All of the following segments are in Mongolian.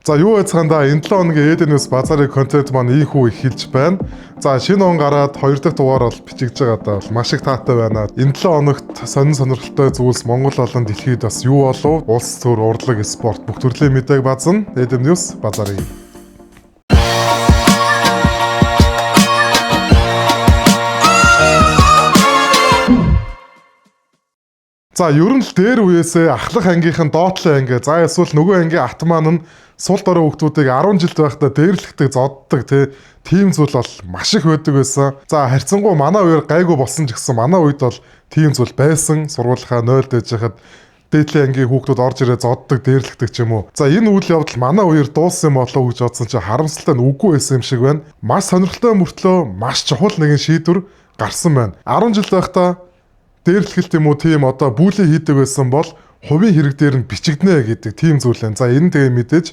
За юу яцгаанда энэ 7 хоногийн Эденэс базарын контент маань ийхүү эхэлж байна. За шинэ он гараад 2 дахь дугаар бол бичигдэж байгаадаа бол маш их таатай байна. Энэ 7 хоногт сонирхолтой зүйлс Монгол болон дэлхийд бас юу болов? Улс төр, урлаг, спорт бүх төрлийн мэдээг базна. Эденэс базарын. За ер нь л дээр үеэсээ ахлах ангийнхан доотлын анги. За эсвэл нөгөө ангийн ат маань нь сул дорой хүмүүсийг 10 жил байхдаа дээрлэхдэг, зодддаг тийм зүйл бол маш их байдаг байсан. За харьцангуй манай үеэр гайгүй болсон ч гэсэн манай үед бол тийм зүйл байсан. Сургуулийнхаа 0-д ээж хахад дээдлийн ангийн хүүхдүүд орж ирээ зодддаг, дээрлэхдэг ч юм уу. За энэ үйл явдал манай үеэр дууссан болоо гэж бодсон чинь харамсалтай нь үгүй байсан юм шиг байна. Маш сонирхолтой мөртлөө маш чухал нэгэн шийдвэр гарсан байна. 10 жил байхдаа дээрлэхэлт юм уу тийм одоо бүүлээ хийдэг байсан бол хувийн хэрэг дээр нь бичигднэ гэдэг тийм зүйл байна. За энэ тэгээ мэдээж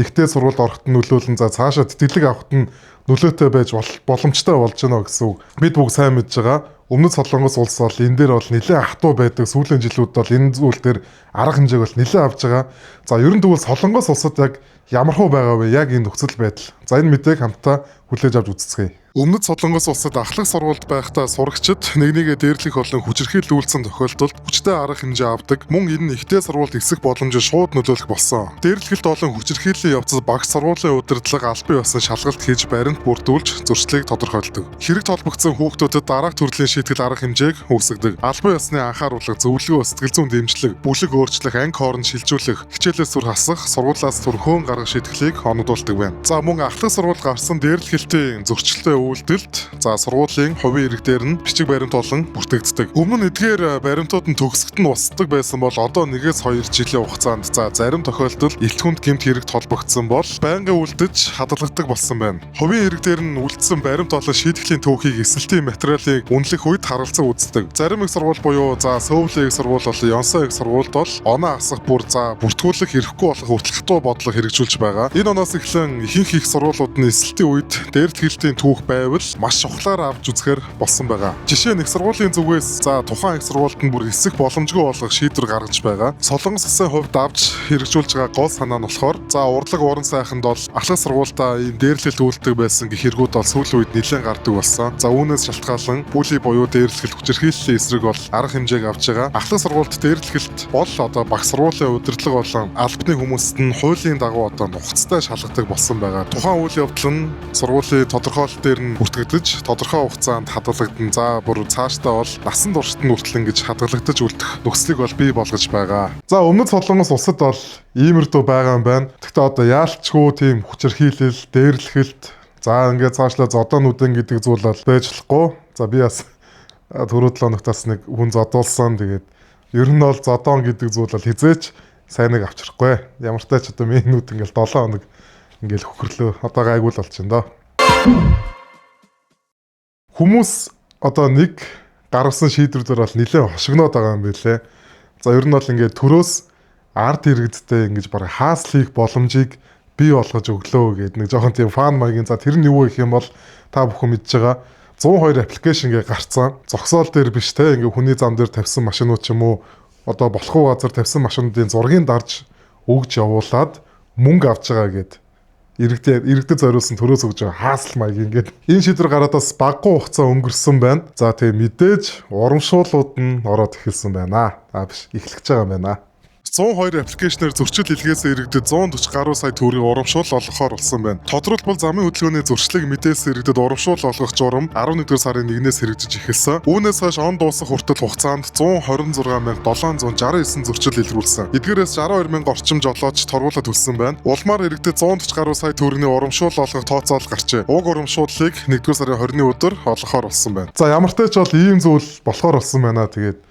ихтэй сургуульд ороход нь нөлөөлөн за цаашаа тэтгэлэг авахд нь нөлөөтэй байж боломжтой болж байна гэсэн үг. Бид бүгд сайн мэдж байгаа. Өмнөд Солонгос улс бол энэ дээр бол нэлээд хатуу байдаг. Сүүлийн жилүүд бол энэ зүйл дээр арга хэмжээг бол нэлээд авч байгаа. За ер нь тэгвэл Солонгос улсад яг ямархуу байгаа вэ? Яг энэ нөхцөл байдал. За энэ мэдээг хамтдаа хүлээж авч үзцгээе. Өмнөд Солонгос улсад ахлах сургуульд байхдаа сурагчид нэгнийгээ дээрлэх болон хүчирхийлүүлсэн тохиолдолд хүчтэй арга хэмжээ авдаг. Мөн энэ нь ихтэй сургуульд эсэх боломжийг шууд нөлөөлөх болсон. Дээрлэхэлт болон хүчирхийллийн явцад багш сургуулийн удирдлага албан ёсны шалгалт хийж баримт бүрдүүлж зөрчлийг тодорхойлдог. Хэрэг толбогдсон хүүхдүүдэд дараах төрлийн шийтгэл арга хэмжээг үүсгэдэг. Албан ёсны анхааруулга, зөвлөгөө, сэтгэл зүйн дэмжлэг, бүлэг өөрчлөх, анги хооронд шилжүүлэх, хичээлээс сүр хасах, сургуулиас төрхөөн гаргах шийтгэлийг оногдуулдаг байна. За мөн ахлах сургууль гарсан дээрлэхэлтийн зөрчилтэй үйлдэлд за сургуулийн хувийн ирэг дээр нь бичиг баримт болон бүртгэгддэг. Өмнө нь эдгээр баримтууд нь төгсгөлт нь устдаг байсан бол одоо 1-2 жилийн хугацаанд за зарим тохиолдолд илт хүнд гэмт хэрэг толбогдсон бол байнгын үлдэж хадгалагддаг болсон байна. Хувийн ирэг дээр нь үлдсэн баримт болон шийтгэлийн түүхийг эсэлтийн материалыг үнэлэх үед харгалзан үздэг. Зарим их сургууль буюу за Сөүлийн их сургууль болон Ёнсон их сургуульд бол оноо асах бүр за бүртгүүлэх хэрэггүй болох хүртэл хатуу бодлого хэрэгжүүлж байгаа. Энэ оноос эхлэн ихэнх их сургуулиуд нь эсэлтийн үед дээрлэхэлтийн түүх байвал маш чухлаар авч үзэхээр болсон байгаа. Жишээ нь их сургуулийн зүгээс за тухайн их сургуульд нь бүр эсэх боломжгүй болох шийдвэр гаргаж байгаа. Солонгос улсын хувьд авч хэрэгжүүлж байгаа гол санаа нь болохоор за урлаг уран сайханд бол ахлах сургуультаа ийм дээрлэлт үйлддэг байсан гэх хэрэгүүд бол сүүлийн үед нэлээд гардаг болсон. За үүнээс шалтгаалan бүлий буюу дээрлэлт хүчирхийллийн эсрэг бол арга хэмжээг авч байгаа. Ахлах сургуульд дээрлэлт бол одоо багш сургуулийн удирдлага болон албаны хүмүүст нь хуулийн дагуу одоо нухацтай шалгадаг болсон байгаа. Тухайн үйл явдал нь сургуулийн тодорхойлолт дээр нь бүртгэгдэж тодорхой хугацаанд хадгалагдана. За бүр цаашдаа бол насан туршид нь хүртэл ингэж хадгалагдаж үлдэх нөхцөлийг бол бий болгож байгаа. За өмнөд Солонгос улсад бол иймэрдүү байгаа юм байна. Гэхдээ одоо яалтчгүй тийм хүчирхийлэл, дээрлэхэлт за ингээд цаашлаа зодоонуудын гэдэг зүйл бол байж болохгүй. За би бас түрүү 7 хоногтаас нэг хүн зодуулсан. Тэгээд ер нь бол зодоон гэдэг зүйл бол хизээч сайныг авчрахгүй. Ямар ч тач одоо минут ингээл 7 хоног ингээл хөхрлөө. Одоо гайгүй л болж байна доо. Хүмүүс одоо нэг гаргасан шийдвэр дээр бол нэлээд хошигноод байгаа юм билэ. За ер нь бол ингээд төрөөс ард иргэдтэй ингэж бараг хаасл хийх боломжийг бий болгож өглөө гэдэг нэг жоохон тийм фан маягийн за тэр нь юу гэх юм бол та бүхэн мэдж байгаа 102 аппликейшн гээ гарцсан. Зогсоол дээр биш те ингээ хүний зам дээр тавьсан машинууд ч юм уу одоо болохгүй газар тавьсан машинуудын зургийг дарж өгж явуулаад мөнгө авч байгаа гэдэг. Иргэдэд зориулсан төрөөс өгж байгаа хаасл маягийн ингээд энэ шийдвэр гараад бас баггүй хугацаа өнгөрсөн байна. За тэгээ мэдээж урамшууллууд нь ороод эхэлсэн байна. Биш эхлэж байгаа юм байна. 102 аппликейшнээр зөрчил илгээсэн иргэдэд 140 гаруй сая төгрөгийн урамшуул олгохоор болсон байна. Тодорхойлбол замын хөдөлгөөний зөрчлийг мэдээсэн иргэдэд урамшуул олгох журам 11-р сарын 1-ээс хэрэгжиж эхэлсэн. Үүнээс хойш он дуусах хүртэл хугацаанд 126,769 зөрчил илрүүлсэн. Эдгээрээс 62,000 орчим жолооч торгуулаад төлсөн байна. Улмаар иргэдэд 140 гаруй сая төгрөгийн урамшуул олгох тооцоол гарчээ. Уг урамшууллыг 1-р сарын 20-ны өдөр олгохоор болсон байна. За ямар ч тач бол ийм зүйл болохоор болсон байна. Тэгээд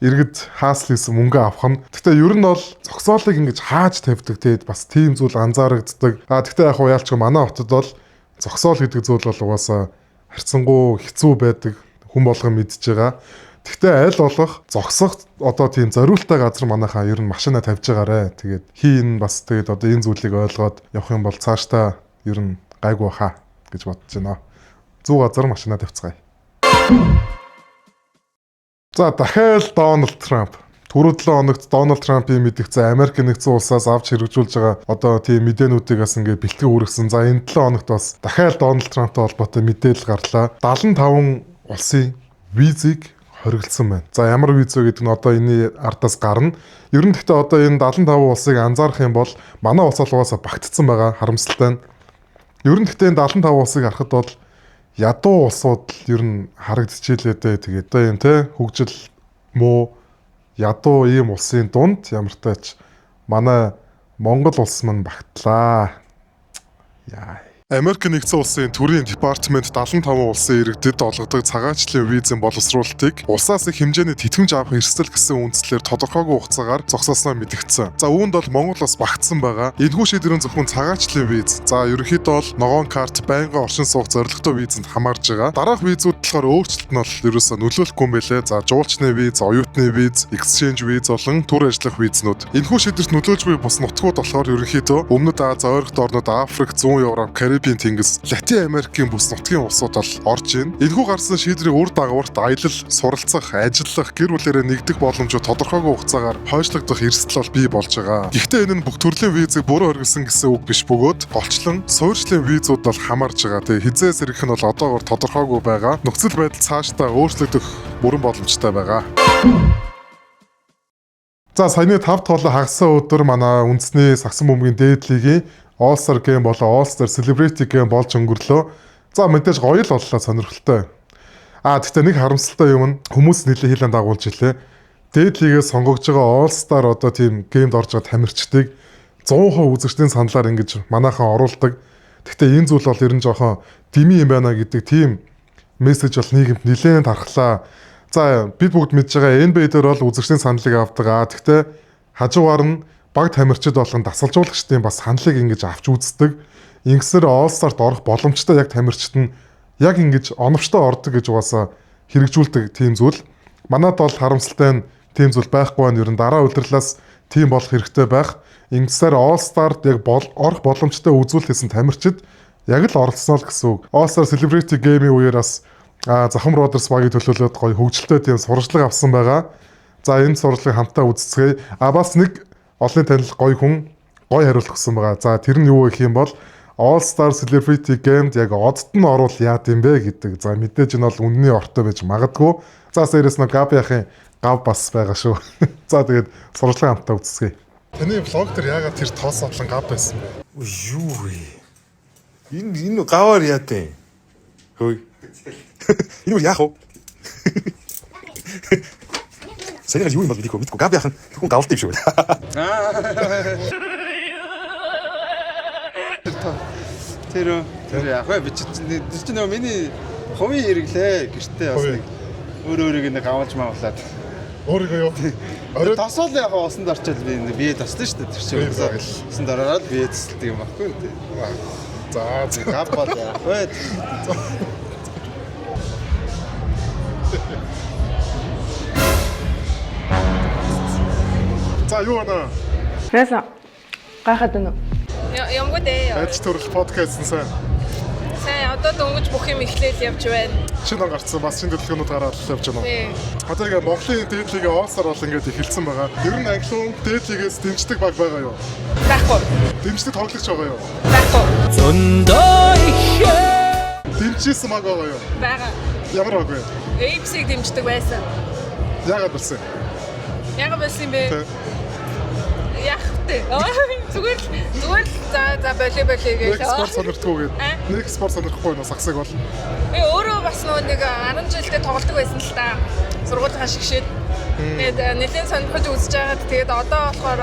иргэд хаасл хийсэн мөнгө авах нь. Гэхдээ ер нь бол зогсоолыг ингэж хааж тавьдаг тэгээд бас тийм зүйл анзаарагддаг. Гэхдээ яг яалчгүй манай хотод бол зогсоол гэдэг зүйл бол угаасаа харьцангуй хэцүү байдаг. Хүн болгон мэдж байгаа. Гэхдээ аль болох зогсох одоо тийм зориултай газар манайхаа ер нь машина тавьж байгаарэ. Тэгээд хийн бас тэгээд одоо энэ зүйлийг ойлгоод явах юм бол цаашдаа ер нь гайгүй хаа гэж бодож байна. Зүү газар машина тавьцгаая. За дахиад Дональд Трамп түрүү 7 хоногт Дональд Трампын мэдгцэн Америк нэгдсэн улсаас авч хэрэгжүүлж байгаа одоо тийм мэдээнүүдийг бас ингээд бэлтгэн үргэсэн. За энэ 7 хоногт бас дахиад Дональд Трамптай холбоотой мэдээлэл гарлаа. 75 улсын визийг хоригдсан байна. За ямар виз вэ гэдэг нь одоо энэ ардаас гарна. Ер нь гэхдээ одоо энэ 75 улсыг анзаарах юм бол манай улс алгаас багтцсан байгаа, харамсалтай нь. Ер нь гэхдээ энэ 75 улсыг харахад бол ядуу улсууд ер нь харагдчихжээ дээ. Тэгээд одоо юм те хөгжил муу ядуу ийм улсын дунд ямартай ч манай Монгол улс маань багтлаа. Яа. Америк нэгдсэн улсын төрийн департамент 75 улсын иргэдэд олгодог цагаачлалын визийн боловсруулалтыг улсаас их хэмжээний тэтгэмж авах эрсдэл гэсэн үндслээр тодорхойгүй хугацаагаар зогсоосноо мэдгдсэн. За үүнд бол Монгол бас багтсан байгаа. Энэхүү шийдвэрийн зөвхөн цагаачлалын виз. За ерөнхийдөө бол ногоон карт, байнгын оршин суух зорилготой визэнд хамаарж байгаа. Дараах визүүд болохоор өөрчлөлт нь бол ерөөсөө нөлөөлөхгүй юм байлээ. За жуулчны виз, оюутны виз, exchange виз болон төр ажиллах визнүүд. Энэхүү шийдвэрт нөлөөлжгүй бус нутгууд болохоор ерөнхийдөө Өмнөд Аз, ойролт орнууд, Африк, Зүүн Европ, Карибын тэнгис, Латин Америкийн бүс нутгийн улсууд бол орж ийн. Энэхүү гарсан шийдвэрийн үр дагаварт аялал, суралцах, ажиллах, гэр бүлээрээ нэгдэх боломжууд тодорхойгүй хугацаагаар хойшлогдох эрсдэл бол бий болж байгаа. Гэхдээ энэ нь бүх төрлийн визийг бүрэн хоригдсан гэсэн үг биш бөгөөд голчлон суурьшлийн визүүд бол хамаарж байгаа. Тэгээ хизээс ирэх нь бол одоогоор тодорхойгүй байгаа. Нөхцөл байдал цаашдаа өөрчлөгдөх бүрэн боломжтой байгаа. За саяны 5 тоглоо хагасан өдөр манай үндэсний сагсан бөмбөгийн дээд лигийн All-Star Game болон All-Star Celebrity Game болж өнгөрлөө. За мэдээж гоё л боллоо, сонирхолтой. Гэхдээ нэг харамсалтай юм нь хүмүүс нэлээд хилэн дагуулж илээ. Дээд лигээс сонгогдож байгаа All-Star одоо тийм геймд орж байгаа тамирчдыг 100% үзэгчдийн саналаар ингэж манайхан оруулдаг. Гэхдээ энэ зүйл бол ер нь жоохон дими юм байна гэдэг тийм мессеж бол нийгэмд нэлээд тархлаа. За бид бүгд мэдж байгаа NBA дээр бол үзэгчдийн саналыг авдаг. Гэхдээ хажуугаар нь баг тамирчид болгон дасгалжуулагчдын бас саналыг ингэж авч үздэг. Ингэсээр All-Star-т орох боломжтой яг тамирчид нь яг ингэж оновчтой ордог гэж угаасаа хэрэгжүүлдэг тийм зүйл. Манайд бол харамсалтай нь тийм зүйл байхгүй байна. Ер нь дараа удирлаас тийм болох хэрэгтэй байх. Ингэсээр All-Star-т яг орох боломжтой үзүүлэлтсэн тамирчид яг л оролцсноо л гэсэн үг. All-Star Celebrity Game-ийн үеэр бас Захам Brothers багийн төлөөлөд гоё хөгжилтэй тийм сурчлага авсан байгаа. За энэ сурчлагыг хамтдаа үздэцгээе. Бас нэг олон танил гоё хүн гоё хариулт өгсөн байгаа. За тэр нь юу гэх юм бол All-Star Celebrity Game-д яг одд нь орвол яад юм бэ гэдэг. За мэдээж энэ бол үнний ортой байж магадгүй. За сэрээс нь Габиахын гав бас байгаа шүү. За тэгээд сурчлага хамтдаа үздэцгээе. Таны влог дээр яагаад тэр тоос одлон гав байсан бэ? Юу вэ? Энэ гаваар яатэ? Хөөе. Энэ яах вэ? Сэнийг юу юм бол мэдгүй. Габи яхан хүн гавлт юм шиг байна. Тэр яах вэ? Би чинь нөө миний хувийн хэрэглээ гэртээ бас нэг өөрөөрийг нэг авалж маавлаад. Өөрийгөө юу? Орой тосол яг усанд орчоод би бие тосдоо шүү дээ. Тэр чинь усанд ороод бие тосддаг юм баггүй үү? За гав бол яах вэ? За юу байна? Яасан гайхаад байна уу? Ямгүй дээ. Ажил төрөл подкаст нь сайн. Сайн одоо дөнгөж бүх юм эхлээл явж байна. Шинэ он гарцсан бас шинэ төлөвлөгөөнүүд гараад явж байна уу? Тийм. Одоо ингээ Монголын дээд лигийн All-Star бол ингээд эхэлсэн байгаа. Ер нь англиун дээд лигээс дэмждэг баг байгаа юу? Байхгүй. Дэмждэг тоглогч байгаа юу? Байхгүй. Зөндөө ихээ Дэмжижсэн баг байгаа юу? Бага. Ямар баг вэ? Эйпсиг дэмждэг байсан. Яагаад болсон? Яга болсон бэ? Яах вэ? Зүгээр за болоо гэж. Нэг спорт сонирхтгүй гээд. Нэг спорт сонирхгүй нөө сагсаг бол. Би өөрөө бас нэг 10 жилдээ тоглодог байсан л та. Сургуулийн шигшээд. Тэгээд нэлээд сонирхож үзэж байгаад тэгээд одоо болохоор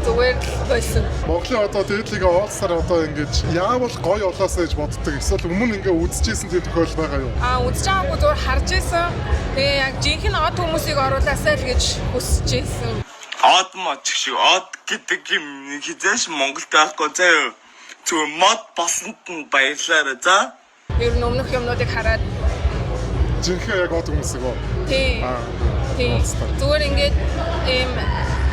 зүгээр байсан. Монголын одоо дээд лигийн All-Star одоо ингэж яавал гоё болоосоо гэж боддог. Эсвэл өмнө ингээ үзчихсэн тийм тохиолдол байгаа юу? Үзэж байгаагүй зүгээр харж байсан. Тэгээ яг жинхэнэ од хүмүүсийг оруулаасаа л гэж хүсэж байсан. Од мод шиг од гэдэг юм хизээш Монголд байхгүй заяа. Зүгээр мод басанд нь баярлаарай за. Ер нь өмнөх юмнуудыг хараад Жинхэнэ яг од хүмүүсийг үү? тийм. Зүгээр ингээд ийм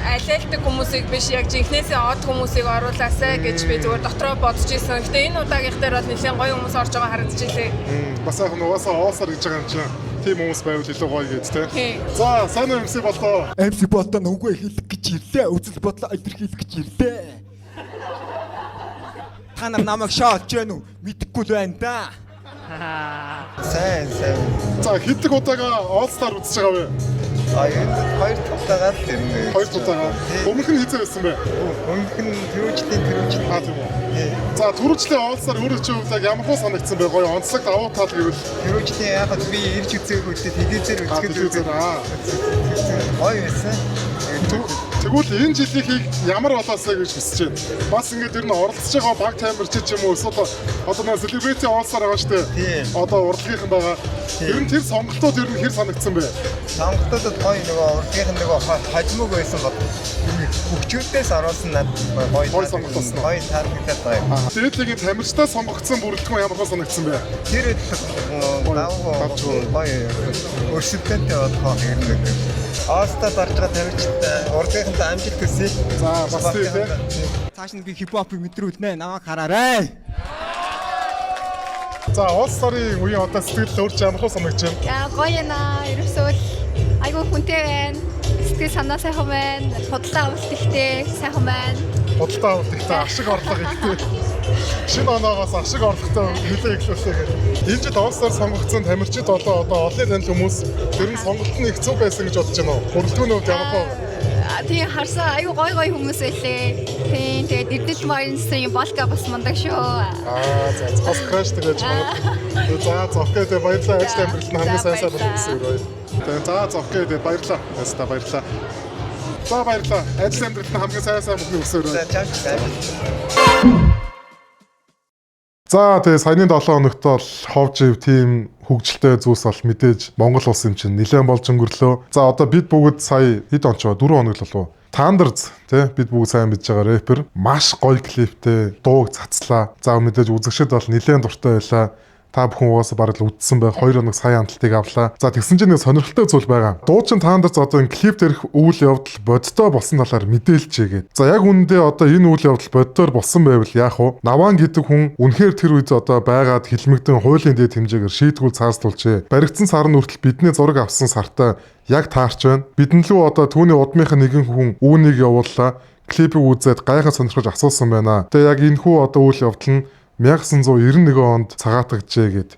алиалдаг хүмүүсийг биш яг жинхнээсээ од хүмүүсийг оруулаасаа гэж би зүгээр дотроо бодож ирсэн. Гэтэ энэ удаагийнх дээр бол нэлээд гоё хүмүүс орж байгаа харагдчихлээ. Бас яг нугасаа оосар гэж байгаа юм чинь тийм хүмүүс байвал илүү гоё гэж тий. За сайн MC болтоо. MC болтоо нүгөө хэлэх гэж ирлээ. Үзэл бодлоо илэрхийлэх гэж ирлээ. Та нар намайг шаалж гэнэ үү? Мэдэхгүй л байна да. Сайн. За хэддэг удаага All Star үзэж байгаа вэ? Хоёр тугаагаар тэр нэг. Хоёр удаага. Өмнөх нь хизээ байсан бэ? Өмнөх нь төрөөжлийн. Аа тийм үү. За түрүүчлийн All Star өөрөө чи удааг ямар хөө санагдсан бэ? Гоё онцлог давуу тал гэвэл Төрөөжлийн яхад би ирж үзээгүй үстэй телевизээр үзэхэд гоё байсан. Тэгвэл энэ жилийнхийг ямар болоосаа гэж хүсэж байна. Бас ингээд ер нь оролцож байгаа баг таймер ч юм уу эсвэл одоо нэг селебрити All Star байгаа шүү дээ. Одоо урлагийнхан байгаа. Ер нь тэр сонголтууд ер нь хэр санагдсан бэ? Сонголтуудад гоё нөгөө урлагийнхан нөгөө хожимог байсан бол хөгчүүдээс оруулсан надад гоё сонголт болсон. Гоё таарлагтай байгаа. Дээдлийн тамирчтай сонгогдсон бүрэлдэхүүн ямар хөө санагдсан бэ? Тэр гоё өрсөлдөнтэй болох юм нэг. Астад орж байгаа тамирчтай урлагийнхантай амжилт хүсье. За бас тийм. Цааш нь би хипхопыг мэдрүүлнэ. Намайг хараарай. За All Star-ийн үеийн одоо сэтгэл өөр ч ямар хөө санагдаж байна? Яа гоё наа. Ерөөсөө айгүй хүнтэй байна. Сэтгэл санаа сайхан байна. Худалдаа авалт ихтэй сайхан байна. Худалдаа авалт ихтэй ашиг орлого ихтэй. Шинэ оноогоос ашиг орлоготой нөлөө ихлүүлээ гэдэг. Энэ жил All Star сонгогдсон тамирчид одоо олон танил хүмүүс тэр нь сонголт нь их зөв байсан гэж бодож байна уу? Бүрэлдэхүүн үед ямар хөө? Тийм харсан айгүй гоё хүмүүс байлээ. Тийм тэгээд Эрдэнэт Маринсын Балка бас мундаг шүү. За бас краштай гэж байна. За зовхоо дээ баярлалаа. Ажил амьдралд нь хамгийн сайн болох гэсэн үг. Тэгээд за зовхоо дээ баярлалаа. Яста баярлалаа. За баярлалаа. Ажил амьдралд нь хамгийн сайн болохыг хүсэв. За тэгээ саяны 7 хоногт бол ховж ив тийм хөгжилтэй зүйлс бол мэдээж Монгол улс юм чинь нэлээд болж өнгөрлөө. За одоо бид бүгд сая хэд онч 4 хоног л болов. Thunderz тий бид бүгд сайн мэдж байгаа рэпер маш гоё клиптэй дууг цацлаа. За мэдээж үзэгчд бол нэлээд дуртай байлаа. Та бүхэн угаасаа бараг л үдсэн байх 2 хоног сая амталтыг авлаа. За тэгсэн чинь нэг сонирхолтой зүйл байгаа. Дуучин Thunderz одоо энэ клип дээрх үйл явдал бодтой болсон талаар мэдээлжээгээд. За яг үүндээ одоо энэ үйл явдал бодтоор болсон байвал яах вэ? Наван гэдэг хүн үнэхээр тэр үед одоо байгаад хилмигдэн хуулийн дэд хэмжээгээр шийдгүүл цаасдуулжээ. Баригдсан сар нь хүртэл бидний зураг авсан сартаа яг таарч байна. Бидэн лүү одоо түүний удмынхаа нэгэн хүн үүнийг явууллаа. Клипийг үзээд гайхаж сонирхож асуусан байна. Тэгээ яг энэ хүү одоо үйл явдал нь 1991 онд цагаатагджээ гэд.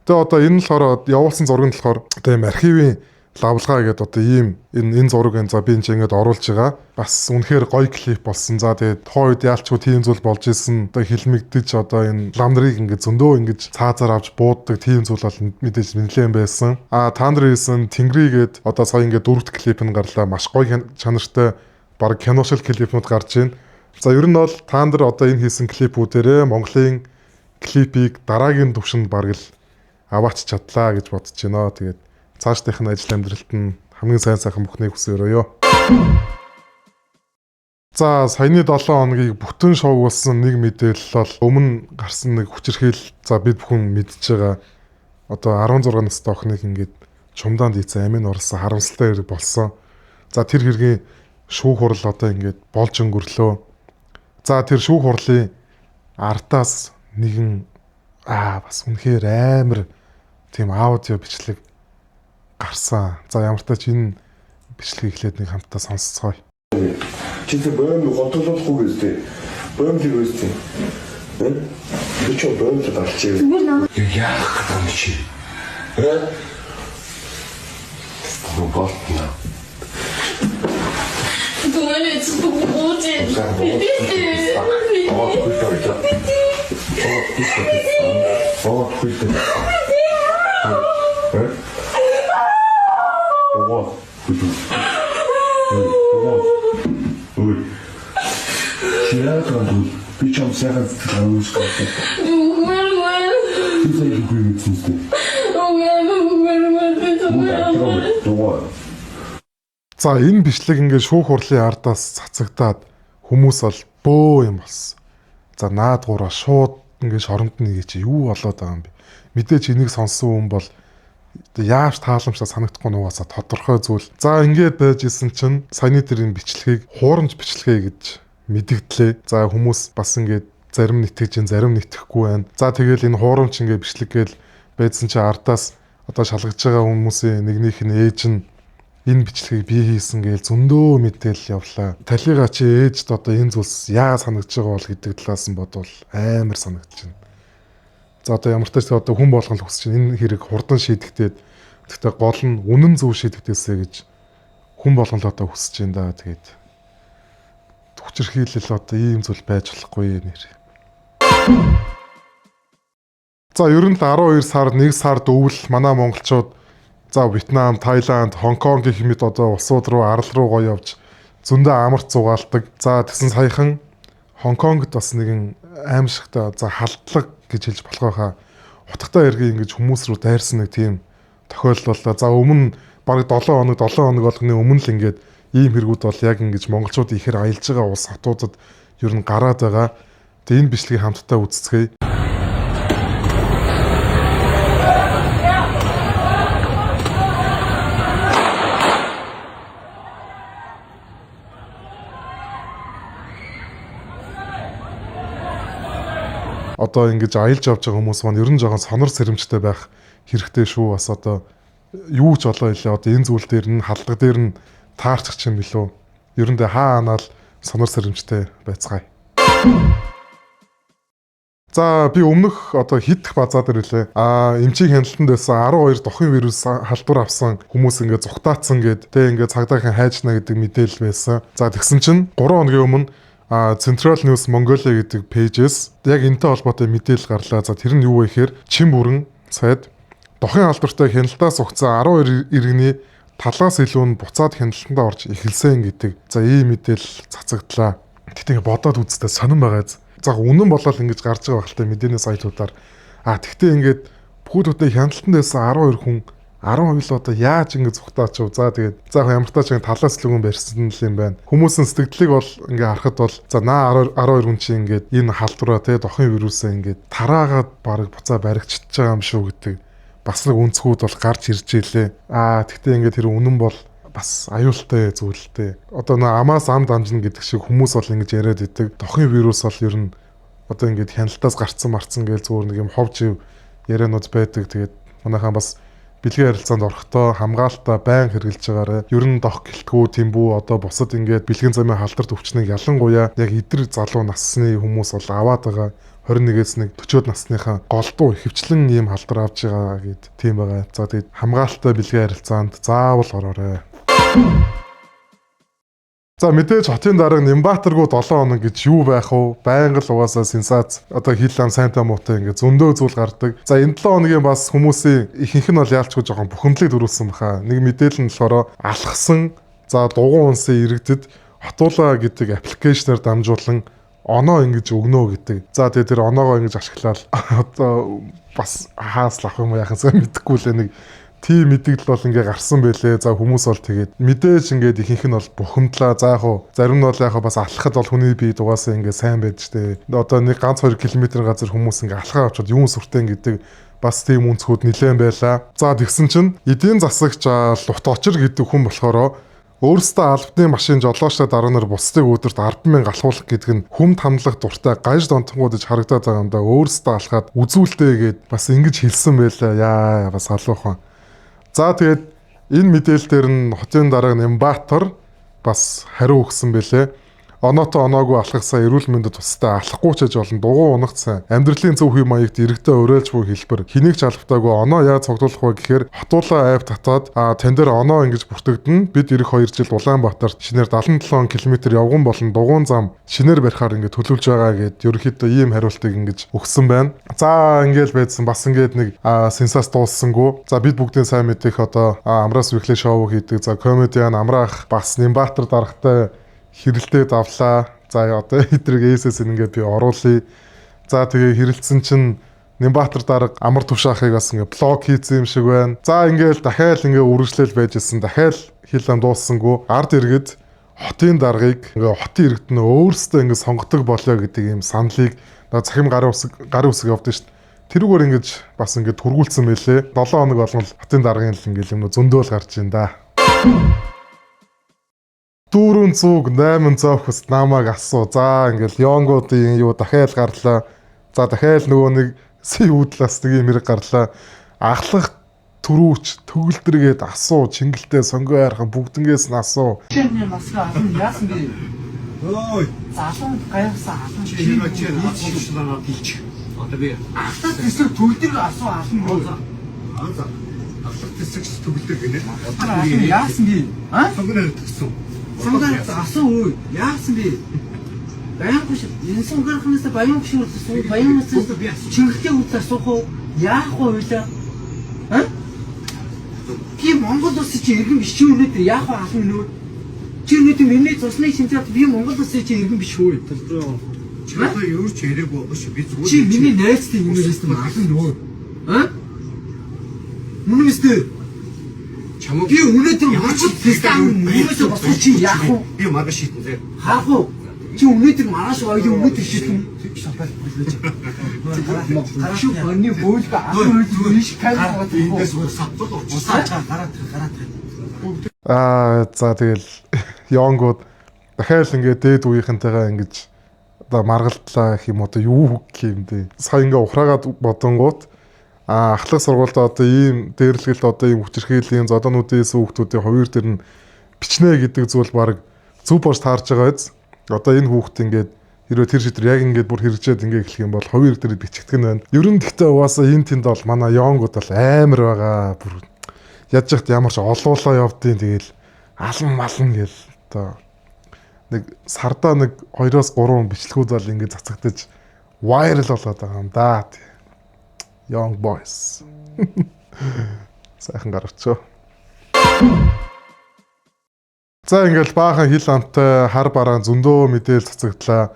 Тэгээ одоо энэ болохоор явуулсан зураг нь болохоор тийм архивын лавлгаа гэдэг одоо ийм энэ зураг энэ за би энэ ингэж оруулж байгаа. Бас үнэхээр гоё клип болсон. За тэгээд тухайн үед яалчгүй тийм зүйл болж исэн. Одоо хилмигдэж одоо энэ лам нарыг ингэж зөндөө ингэж цаазаар авч бууддаг тийм зүйл бол мэдээж нэлээд байсан. Thunderz-ын Тэнгэрийгээд одоо сая ингэ дөрөвт клип нь гарлаа. Маш гоё чанартай баг киношил клипнүүд гарч байна. За ер нь бол Thunder одоо энэ хийсэн клипүүдээрээ Монголын клипийг дараагийн түвшинд бараг л аваач чадлаа гэж бодож байна. Тэгээд цаашдынх нь ажил амьдралд нь хамгийн сайхан бүхнийг хүсээрөөё. За саяны 7 хоногийг бүтэн шоугуулсан нэг мэдээлэл бол өмнө гарсан нэг хүчирхийл за бид бүхэн мэдж байгаа одоо 16 настай охиныг ингээд чумдаанд ийцэн амин орсон харамсалтай хэрэг болсон. За тэр хэргийн шүүх хурал одоо ингээд болж өнгөрлөө. За тэр шүүх хурлын артаас нэгэн бас үнэхээр амар тийм аудио бичлэг гарсан. За ямар ч тач энэ бичлэгийг эхлээд нэг хамтдаа сонсцгоё. Чиний бөөм готолохгүй үстэй. Бөөмлийг үстэй. Би ч бөөмд дарчих. Яах юм чи? Роботна. Думаю, что будет. Би ч юм сайхан зүтгэж байгаа. За энэ бичлэг ингээд шүүх хурлын ардаас цацагдаад хүмүүс бол бөө юм болсон. За наадгуура шууд ингээд шоронд нэгээ чи юу болоод байгаа юм бэ? Мэдээж энийг сонссон хүн бол Яаж тааламжтай санагдахгүй нугасаа тодорхой зүйл. За ингээд байж исэн чинь саяны тэрийн бичлэгийг хуурамч бичлэгээ гэж мэдэгдлээ. За хүмүүс бас ингээд зарим нэтгэж, зарим нэтгэхгүй байна. За тэгэл энэ хуурамч ингээд бичлэг гээл байдсан чинь ардаас одоо шалгаж байгаа хүмүүсийн нэгнийх нь ээж нь энэ бичлэгийг би хийсэн гээл зөндөө мэдээлэл явлаа. Талига чи ээжд одоо энэ зүйлс яагаад санагдж байгаа бол гэдэг талаас нь бодвол амар санагдаж байна. За одоо ямар ч тач одоо хүн болгон л хүсэж байна. Энэ хэрэг хурдан шийдэгдээд гэхдээ гол нь үнэн зөв шийдэгдээсэй гэж хүн болгон л одоо хүсэж байна да. Тэгээд хүчирхийлэл одоо ийм зүйл байж болохгүй нэр. За ер нь л 12 сар 1 сард өвөл манай монголчууд за Вьетнам, Таиланд, Хонконг гэх мэт одоо улсууд руу арал руу гоё явж зөндөө амарч зугаалдаг. За тэгсэн саяхан Хонконгд бас нэгэн аимшигтай за халдлага гэж хэлж болох байхаа. Утгатай эргээ ингэж хүмүүс рүү дайрсан нэг тийм тохиолдол боллоо. За өмнө бараг 7 хоног болгоны өмнө л ингээд ийм хэрэгүүд бол яг ингэж монголчууд ихээр аялж байгаа улс хотуудад ер нь гараад байгаа. Тэгээ энэ бичлэгийг хамтдаа үзцгээе. Одоо ингэж аялж явж байгаа хүмүүс маань ер нь жоохон сонор сэрэмжтэй байх хэрэгтэй шүү. Бас одоо юу ч болоо илээ. Одоо энэ зүйл дээр нь халдлага дээр нь таарчих юм билүү. Ерөндөө хаанаал сонор сэрэмжтэй байцгаая. За би өмнөх одоо хидх базаа дээр үлээ. Эмчийн хяналтанд байсан 12 дохын вирус халдвар авсан хүмүүс ингээд зүхтаацсан гэд тэ ингээд цагдаагийн хайчна гэдэг мэдээлэл байсан. За тэгсэн чинь 3 хоногийн өмнө Central News Mongolia гэдэг пэйжээс яг энэтэй холбоотой мэдээлэл гарлаа. За тэр нь юу вэ гэхээр Чин бүрэн сайд дохын халдвартай хяналтаас угцсан 12 иргэний талаас илүү нь буцаад хяналтанд орж эхэлсэн гэдэг. За ийм мэдээлэл цацагдлаа. Тэгтээ бодоод үзтээ сонирн байгаа. За үнэн болол ингэж гарч байгаа хэлтэй мэдээний сайтуудаар. Тэгтээ ингээд бүгдүүдээ хяналтанд байсан 12 хүн 12 л одоо яаж ингэ зүхтаач вэ? За тэгээд за ямар тач талаас лүгэн барьсан л юм байна. Хүмүүсийн сэтгэлдлийг бол ингээ харахад бол за 12 хүн чинь ингээд энэ халдвараа тэгээд дохын вирусаа ингээд тараагаад бараг буцаа баригчиж байгаа юм шүү гэдэг бас нэг үнцгүүд бол гарч ирж илээ. Тэгтээ ингээд тэр үнэн бол бас аюултай зүйлтэй. Одоо нөө амаас ам дамжна гэдэг шиг хүмүүс бол ингэж яриад идэг. Дохын вирус бол ер нь одоо ингээд хяналтаас гарцсан марцсан гэж зүгээр нэг юм ховж ярианууд байдаг. Тэгээд манайхаа бас бэлгийн харилцаанд орохдоо хамгаалалтаа байн хэрэгжилж байгаарэ. Ер нь дох гэлтгүү тэмбүү одоо бусад ингээд бэлгийн замын халдварт өвчнийг ялангуяа яг эдэр залуу насны хүмүүс бол аваад байгаа. 21-ээс нэг 40-од насныхаа голдуу ихэвчлэн ийм халдвар авч байгаа гэд тийм байгаа. За тэгээд хамгаалалтаа бэлгийн харилцаанд заавал ороорой. За мэдээж хотын дарга Нямбатаргүй 7 хоног гэж юу байх вэ? Байнга л угаасаа сенсац одоо хил ам сайнтай муутай ингээд зөндөө зүйл гардаг. За энэ 7 хоногийн бас хүмүүсийн ихэнх нь бол яалчгүй жоохон бухимдлыг төрүүлсэн баха. Нэг мэдээлэл нь болохоор алхсан за дугуй унсын иргэдэд Хотуулаа гэдэг аппликейшнээр дамжуулан оноо ингэж өгнө гэдэг. За тэгээ тэр оноогоо ингэж ашиглаад одоо бас хаас л авах юм яхан сайн мэдэхгүй л нэг тийм мэдээлэл бол ингээ гарсан байлээ. За хүмүүс бол тэгээд мэдээж ингээд ихэнх нь бол бухимдлаа. За яг хуу зарим нь бол яг бас алхахад бол хүний бие дугаасаа ингээ сайн байж штэ. Одоо нэг ганц 2 км газар хүмүүс ингээ алхаа авчаад юун сүртэн гэдэг бас тийм үнцгүүд нэлээд байлаа. За тэгсэн чинь эдийн засагч Лут Очир гэдэг хүн болохоор өөрөөсөө албаны машин жолоочтой даруунаар бусдыг өдөрт 10,000 алхуулах гэдэг нь хүм тамлах дуртай гаж донтонгуудж харагдаад байгаа юм да. Өөрөөсөө алхаад үзүүлдэ гэд бас ингэж хэлсэн байлаа. Яа бас алуухан. За тэгээд энэ мэдээлэл дээр нь хотын дарга Нямбатар бас хариу өгсөн бэлээ. Оноотой оноогүй алхахсаа эрүүл мэндэд тустай алхахгүй ч гэж болон дугуй унах цай. Амьдралын зөв хүй маягт иргэдээ уриалж буй хэлбэр. Хэнийг ч албатаагүй оноо яаж цогцолох вэ гэхээр Хотуулаа айв татаад тэн дээр оноо ингэж бүртгэгдэн. Бид эх 2 жил Улаанбаатарт шинээр 77 км явган болон дугуйн зам шинээр барихаар ингэ төлөвлөж байгаа гэд ерөнхийдөө ийм хариултыг ингэж өгсөн байна. За ингээл байдсан бас ингээд нэг сенсац дууссангүй. За бид бүгдийн сайн мэдих одоо Амраас Вихлэ шоу хийдэг. За комедиан Амраах бас Нямбатар даргатай хэрэлдээд авлаа. За одоо эдрэг ээсэс ингээд би оруулъя. За тэгээ хэрэлдсэн чинь Нямбатар дарга амар төвшаахыг бас ингээд блог хийсэн юм шиг байна. За ингээд дахиад ингээд үргэлжлэл байжсэн. Дахиад хил ам дууссангүй. Ард иргэд хотын даргыг ингээд хотын иргэд нь өөрсдөө ингээд сонгодог болоо гэдэг ийм саналыг захим гарын үсэг явдаг шүү дээ. тэрүүгээр ингэж бас ингээд тургуулсан байлээ. 7 хоног болгон л хотын даргын л ингээд юм зөндөөл гарч ин да. 400 800 хүс намайг асуу. За ингээл Young-уудын юу дахиад гарлаа. За дахиад нөгөө нэг сүүдлээс нэг юм хэрэг гарлаа. Ахлах төрүүч төгөлдргээд асуу. Чингэлтэй сонгоо ярхан бүгднгээс нь асуу. Чиний насгаа алан яасан бэ? Ой, залуу гайхсан алан чи хийчихлээ гэж. Одоо би ахлах тэсэг төгөлдрийг асуу алан боо. Ахлах тэсэг төгөлдөр гинэ. Яасан бэ? Сонгоо тгсэн. Сонгоо асуу үй. Яасан бэ? Баян биш. Энэ сонгоохнаас баян биш үү? Баян мэс чингэлтэй үт асуух уу? Яах вэ вэ? Би Монгол улсын чи иргэн биш үү өнөөдөр яах вэ алан нөө? Чи өнөөдөр миний цусны шинжлэх би Монгол улсын чи иргэн биш үү? Чамаа юу ч яриаггүй биш би зүгээр. Чи миний найзтай юм ярьсан алан нөө. Мөн үстэй. Чамаа би өнөөдөр Монгол фестивал нөөсөө босч чи яах вэ? Би маргааш шийдэн зэ. Хаах уу? Чи өнөөдөр маргааш ойлоо өнөөдөр шийдэн. Харашуу баны бөөлгө асуу биш камера эндээс сатууд уусаачаа гараад. За тэгэл Young-ууд дахиад ингээд дээд үеийнхэнтэйгээ ингэж одоо маргалдлаа гэх юм одоо юу гэх юм бэ? Сая ингээ ухраагаад бодонгууд ахлах сургуульд одоо ийм дээрлэгт одоо ийм хүчирхийллийн зодоонуудын хүүхдүүдийн хувир дээр нь бичнэ гэдэг зүйл баг зөв бож таарж байгаа биз. Одоо энэ хүүхд ингээд хэрвээ тэр шийдвэр яг ингээд бүр хэрэгжээд ингээ эхлэх юм бол хувир дээр бичигдэх нь байна. Ер нь гэхдээ угаасаа энэ тэнд бол манай Young-ууд бол амар байгаа. Бүр ядж ихт ямар ч олуулаа явдیں۔ Тэгэл алан малан гэл одоо нэг сардаа нэг 2-3 бичлэгүүд бол ингээ цацагдаж viral болоод байгаа юм да. Young boys. Сайхан гарчоо. За ингээл баахан хил амтай хар бараан зөндөө мэдээлэл цацагдлаа.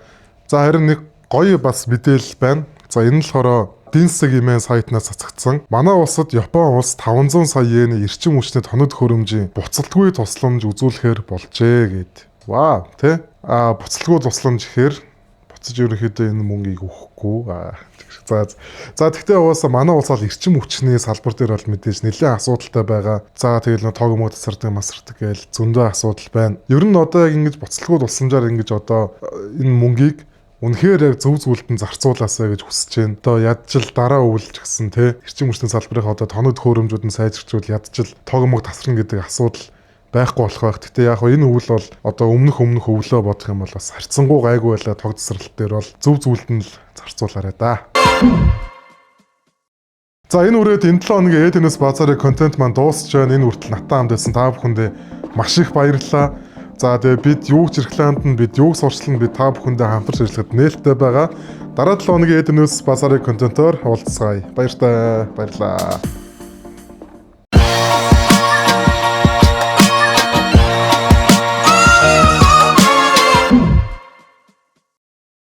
За харин нэг гоё бас мэдээлэл байна. За энэ нь болохоор Динсэг имэн сайтнаас цацагдсан. Манай улсад Япон улс 500 сая йены эрчим хүчний тоног хөрөмжийн буцалтгүй тусламж үзүүлэхээр болжээ гэд. Вау, тэ? Буцалтгүй тусламж гэхээр буцаж ерөнхийдөө энэ мөнгийг өгөхгүй. За тэгтээ угаасаа манай улс бол эрчим хүчний салбар дээр бол мэдээж нэлээд асуудалтай байгаа. За тэгэл тоог мөг тасардаг масардаг гээл зөндөө асуудал байна. Ер нь одоо яг ингэж буцалтгүй тусламжаар ингэж одоо энэ мөнгийг үнэхээр яг зөв зүйлд нь зарцуулаасаа гэж хүсэж байна. Одоо ядчил дараа өвлж гисэн те эрчим хүчний салбарын одоо тоног хөрөмжүүд нь сайжирчвал ядчил тоог мөг тасарна гэдэг асуудал байхгүй болох байх. Гэтэ яг энэ өвөл бол одоо өмнөх өвлөө бодох юм бол бас харьцангуй гайгүй байлаа. Тог тасралт дээр бол зөв зүйлд нь л зарцуулаарай да. За энэ үрээд энэ 7 хоногийн Эденэс базарын контент маань дуусч байна. Энэ үртэл натаа хамт байсан та бүхэндээ маш их баярлалаа. За тэгээ бид юуг Жиркланд нь бид юуг сурчлан бид та бүхэндээ хамтарч ажиллахад нээлттэй байгаа. Дараа 7 хоногийн Эденэс базарын контентоор уулзцаая. Баярлалаа.